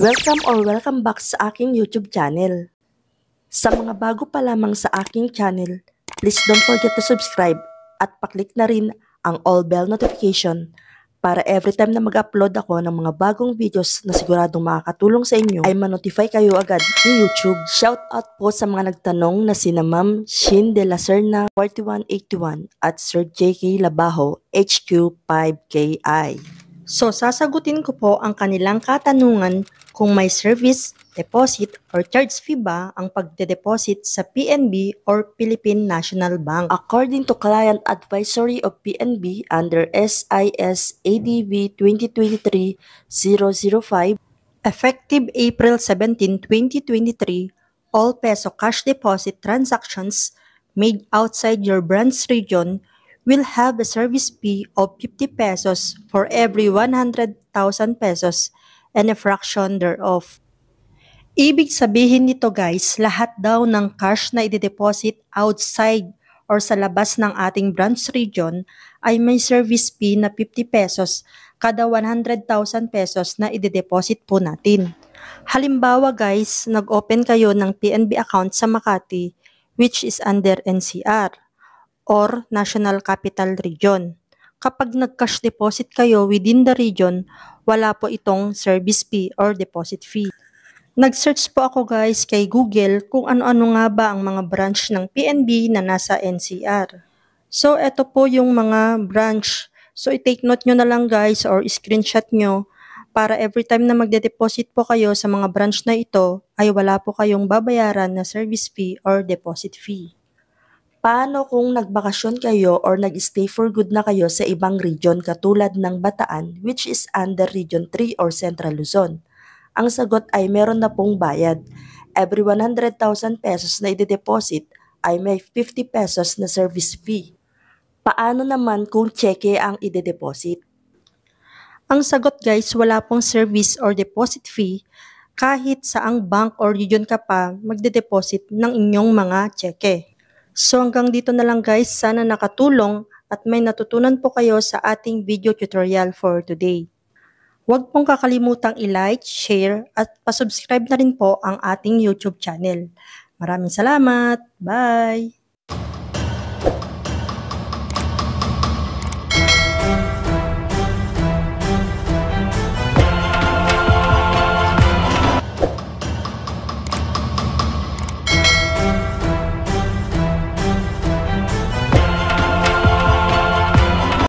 Welcome back sa aking YouTube channel. Sa mga bago pa lamang sa aking channel, please don't forget to subscribe at paklik na rin ang all bell notification para every time na mag-upload ako ng mga bagong videos na siguradong makakatulong sa inyo ay ma-notify kayo agad ni YouTube. Shout out po sa mga nagtanong na sina Ma'am Shin de la Serna 4181 at Sir JK Labajo HQ5KI. So, sasagutin ko po ang kanilang katanungan kung may service, deposit, or charge fee ba ang pagde-deposit sa PNB or Philippine National Bank. According to Client Advisory of PNB under SIS ADV 2023-005, effective April 17, 2023, all peso cash deposit transactions made outside your branch region will have a service fee of 50 pesos for every 100,000 pesos and a fraction thereof. Ibig sabihin nito guys, lahat daw ng cash na i-deposit outside or sa labas ng ating branch region ay may service fee na 50 pesos kada 100,000 pesos na i-deposit po natin. Halimbawa guys, nag-open kayo ng PNB account sa Makati which is under NCR or National Capital Region. Kapag nag-cash deposit kayo within the region, wala po itong service fee or deposit fee. Nag-search po ako guys kay Google kung ano-ano nga ba ang mga branch ng PNB na nasa NCR. So, eto po yung mga branch. So, i-take note nyo na lang guys or screenshot nyo para every time na magde-deposit po kayo sa mga branch na ito ay wala po kayong babayaran na service fee or deposit fee. Paano kung nagbakasyon kayo or nag-stay for good na kayo sa ibang region katulad ng Bataan which is under Region 3 or Central Luzon? Ang sagot ay meron na pong bayad. Every 100,000 pesos na i-deposit ay may 50 pesos na service fee. Paano naman kung cheque ang i-deposit? Ang sagot guys, wala pong service or deposit fee kahit saang bank or region ka pa magde-deposit ng inyong mga cheque. So hanggang dito na lang guys, sana nakatulong at may natutunan po kayo sa ating video tutorial for today. Huwag pong kakalimutang i-like, share at pasubscribe na rin po ang ating YouTube channel. Maraming salamat! Bye!